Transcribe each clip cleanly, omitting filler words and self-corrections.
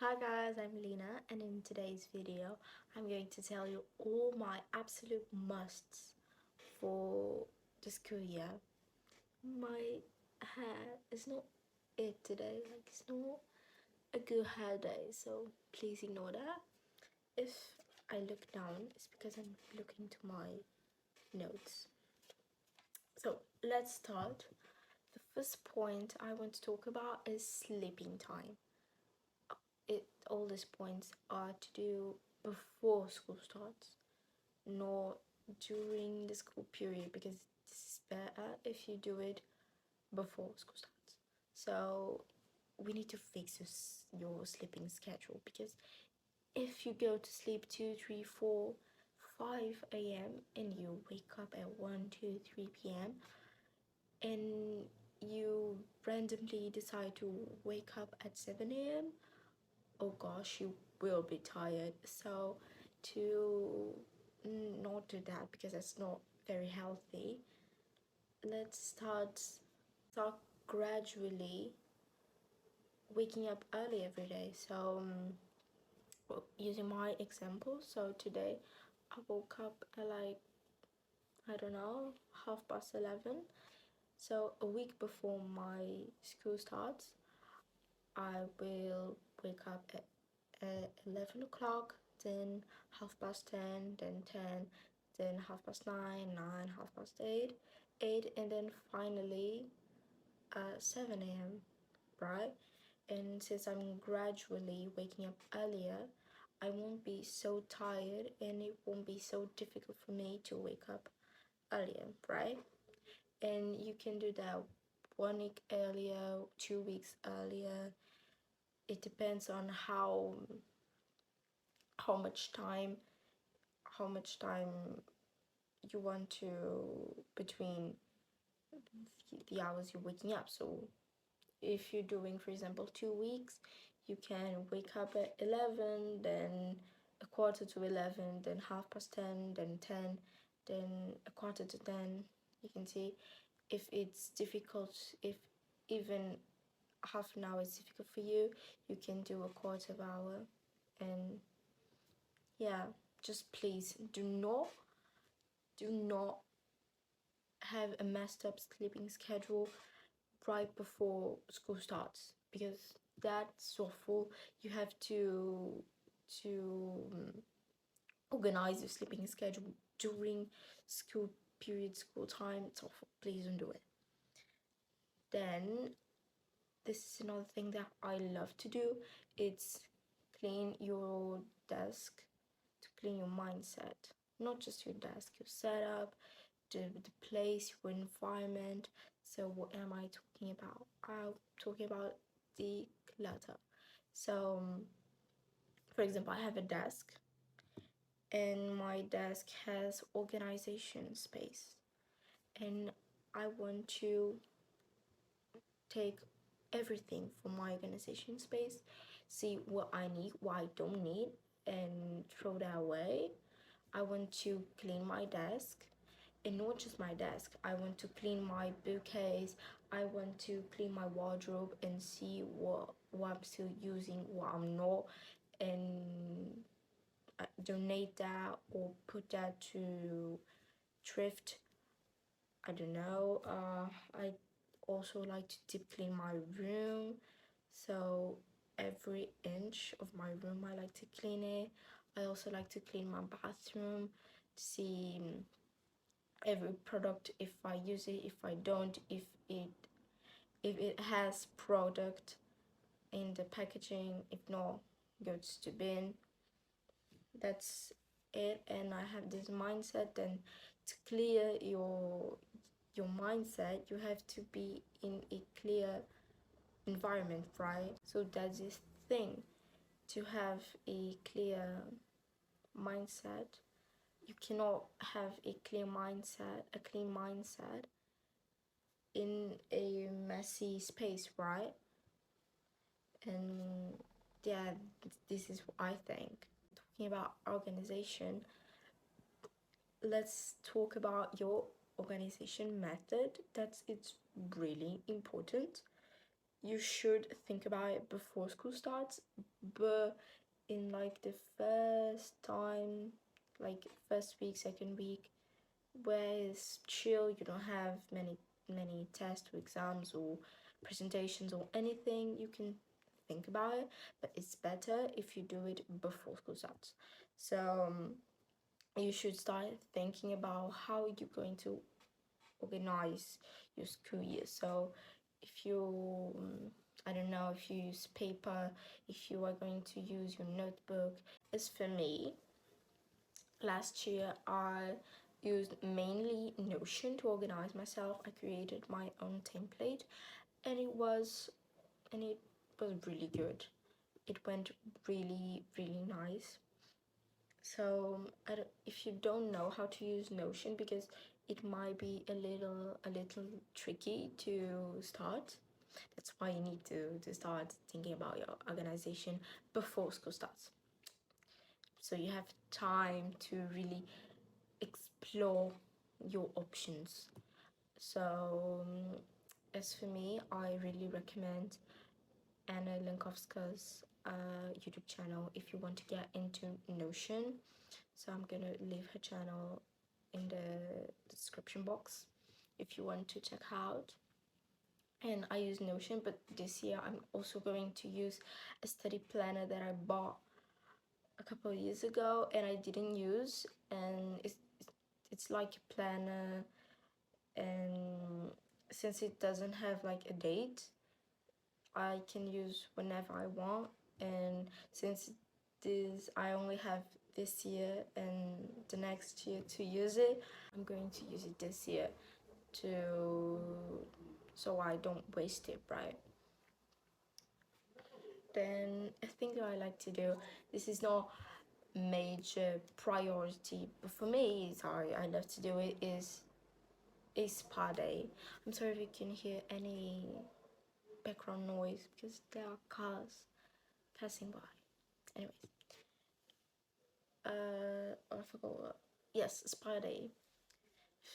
Hi guys, I'm Lena, and in today's video I'm going to tell you all my absolute musts for the school year. My hair is not it today, like it's not a good hair day, so please ignore that. If I look down, it's because I'm looking to my notes. So let's start. The first point I want to talk about is sleeping time. All these points are to do before school starts, not during the school period, because this is better if you do it before school starts. So we need to fix your sleeping schedule, because if you go to sleep 2, 3, 4, 5 a.m. and you wake up at 1, 2, 3 p.m. and you randomly decide to wake up at 7 a.m., oh gosh, you will be tired. So to not do that, because that's not very healthy, let's start gradually waking up early every day. So using my example, so today I woke up at like, I don't know, 11:30. So a week before my school starts, I will wake up at 11 o'clock, then 10:30, then 10, then 9:30, 9, 8:30, 8, and then finally 7 a.m., right? And since I'm gradually waking up earlier, I won't be so tired and it won't be so difficult for me to wake up earlier, right? And you can do that 1 week earlier, 2 weeks earlier. It depends on how much time you want to between the hours you're waking up. So if you're doing, for example, 2 weeks, you can wake up at 11, then a quarter to 11, then 10:30, then 10, then a quarter to 10. You can see if it's difficult, if even half an hour is difficult for you, you can do a quarter of an hour. And yeah, just please do not have a messed up sleeping schedule right before school starts, because that's awful. You have to organize your sleeping schedule during school period, school time. It's awful. Please don't do it. Then this is another thing that I love to do. It's clean your desk, to clean your mindset, not just your desk, your setup, the place, your environment. So what am I talking about? I'm talking about the clutter. So for example, I have a desk, and my desk has organization space, and I want to take everything from my organization space, see what I need, what I don't need, and throw that away. I want to clean my desk, and not just my desk. I want to clean my bookcase. I want to clean my wardrobe and see what I'm still using, what I'm not, and donate that or put that to thrift. I don't know. I also like to deep clean my room, so every inch of my room I like to clean it. I also like to clean my bathroom to see every product, if I use it, if I don't, if it has product in the packaging, if not, goes to bin. That's it. And I have this mindset. And to clear your mindset, you have to be in a clear environment, right? So that's this thing, to have a clear mindset. You cannot have a clean mindset in a messy space, right? And yeah, this is what I think. Talking about organization, let's talk about your organization method. It's really important. you should think about it before school starts, but in like the first time, like first week, second week, where it's chill, you don't have many tests or exams or presentations or anything, you can think about it, but it's better if you do it before school starts. So you should start thinking about how you're going to organize your school year. So if you I don't know, if you use paper, if you are going to use your notebook. As for me, last year I used mainly Notion to organize myself. I created my own template, and it was really good. It went really nice. So if you don't know how to use Notion, because it might be a little tricky to start, that's why you need to start thinking about your organization before school starts, so you have time to really explore your options. So as for me, I really recommend Anna Lenkovska's YouTube channel if you want to get into Notion. So I'm gonna leave her channel in the description box if you want to check out. And I use Notion, but this year I'm also going to use a study planner that I bought a couple of years ago and I didn't use, and it's like a planner, and since it doesn't have like a date, I can use whenever I want. And since I only have this year and the next year to use it, I'm going to use it this year to so I don't waste it, right? Then a thing that I like to do, this is not major priority, but for me, sorry, I love to do it, is a spa day. I'm sorry if you can hear any background noise because there are cars passing by. Anyways, I forgot what. Yes, spa day.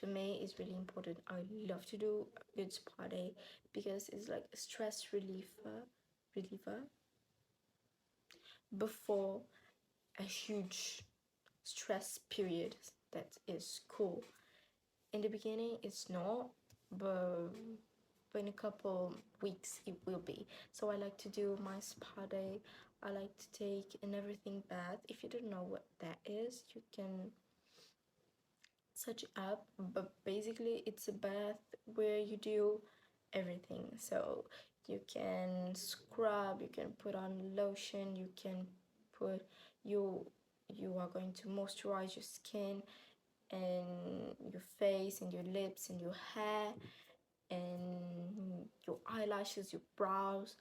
For me, it's really important. I love to do a good spa day because it's like a stress reliever before a huge stress period that is school. In the beginning, it's not, but in a couple weeks it will be. So I like to do my spa day. I like to take an everything bath. If you don't know what that is, you can search it up, but basically it's a bath where you do everything. So you can scrub, you can put on lotion, you can put you are going to moisturize your skin and your face and your lips and your hair and your eyelashes, your brows,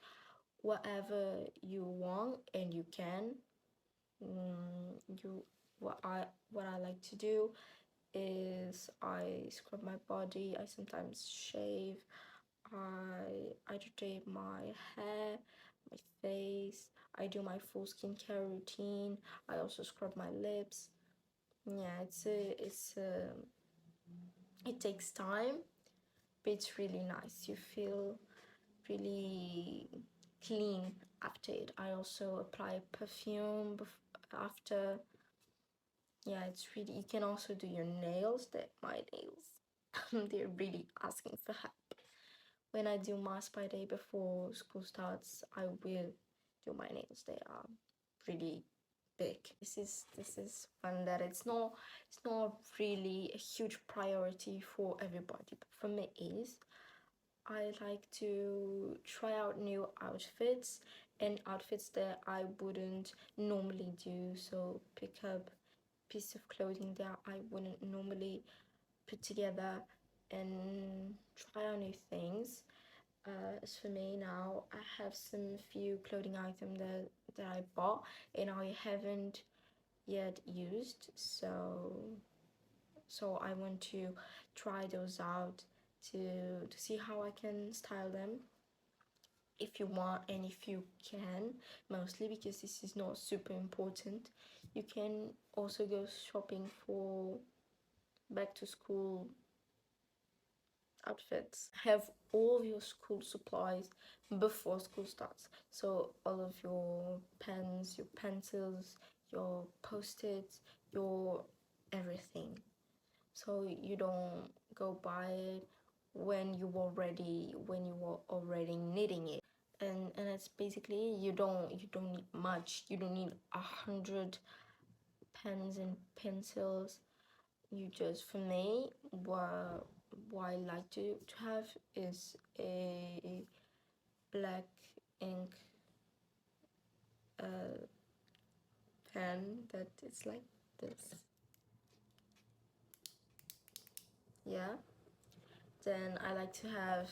whatever you want, and you can. You what I like to do is I scrub my body. I sometimes shave. I rotate my hair, my face. I do my full skincare routine. I also scrub my lips. Yeah, it takes time, but it's really nice. You feel really clean after it. I also apply perfume after. Yeah, it's really, you can also do your nails. That my nails they're really asking for help. When I do my spa day before school starts, I will do my nails. They are really big. This is one that it's not really a huge priority for everybody, but for me it is. I like to try out new outfits and outfits that I wouldn't normally do. So pick up piece of clothing that I wouldn't normally put together and try out new things. As for me now, I have some few clothing items that I bought and I haven't yet used. So I want to try those out to see how I can style them if you want and if you can, mostly because this is not super important. You can also go shopping for back to school outfits. Have all of your school supplies before school starts. So all of your pens, your pencils, your post-its, your everything. So you don't go buy it when you were already needing it. And it's basically you don't need much. You don't need 100 pens and pencils. You just, for me, what I like to have is a black ink pen that is like this. Yeah. Then I like to have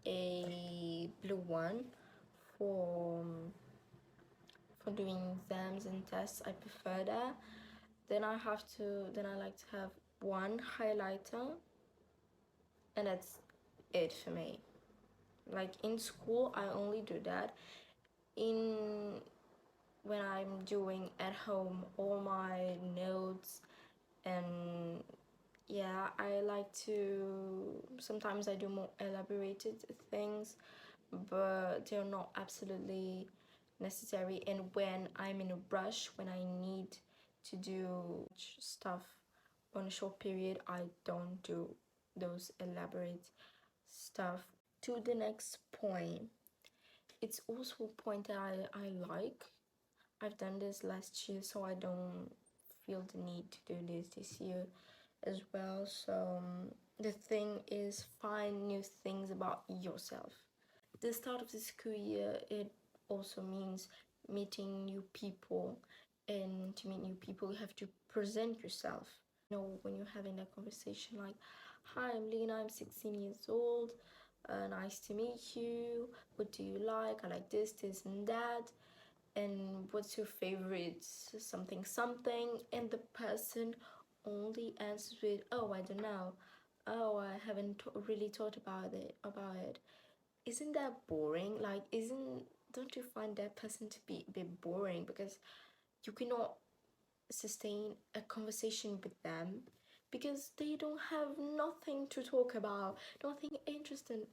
a blue one for doing exams and tests. I prefer that. Then I like to have one highlighter, and that's it for me. Like in school, I only do that. In when I'm doing at home all my notes, and yeah, I like to, sometimes I do more elaborated things, but they're not absolutely necessary. And when I'm in a rush, when I need to do stuff on a short period, I don't do those elaborate stuff. To the next point, it's also a point that I like. I've done this last year, so I don't feel the need to do this year as well. So the thing is, find new things about yourself. The start of the school year, it also means meeting new people, and to meet new people you have to present yourself. You know, when you're having that conversation like, hi, I'm Lena, I'm 16 years old, nice to meet you, what do you like? I like this and that. And what's your favorite something something? And the person only answers with, oh, I don't know, oh, I haven't really thought about it. Isn't that boring? Like, don't you find that person to be a bit boring? Because you cannot sustain a conversation with them because they don't have nothing to talk about, nothing interesting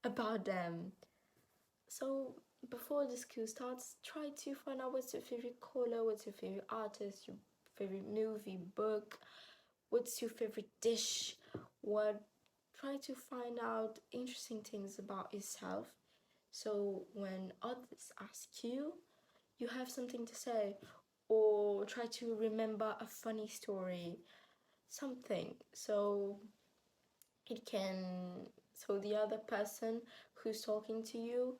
about them. So before the school starts, try to find out what's your favorite color, what's your favorite artist, your favorite movie, book, what's your favorite dish, what try to find out interesting things about yourself, so when others ask you, you have something to say, or try to remember a funny story, something, so it can, so the other person who's talking to you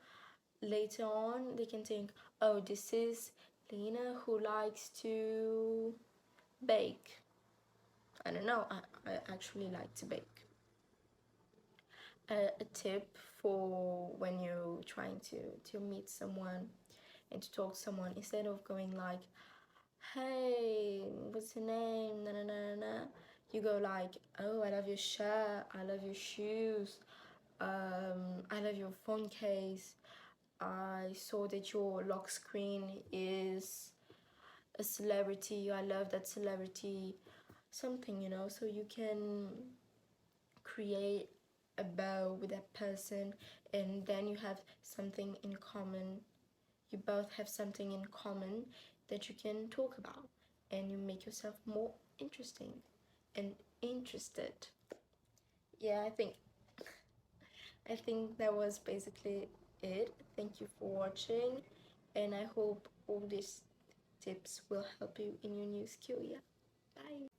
later on, they can think, oh, this is Lena who likes to bake. I don't know, I actually like to bake. A tip for when you're trying to meet someone and to talk to someone, instead of going like, hey, what's your name, na na na na, you go like, oh, I love your shirt, I love your shoes, I love your phone case, I saw that your lock screen is a celebrity, I love that celebrity, something, you know, so you can create a bow with that person, and then you have something in common. You both have something in common that you can talk about, and you make yourself more interesting and interested. Yeah, I think that was basically it. Thank you for watching, and I hope all these tips will help you in your new skill. Yeah, bye.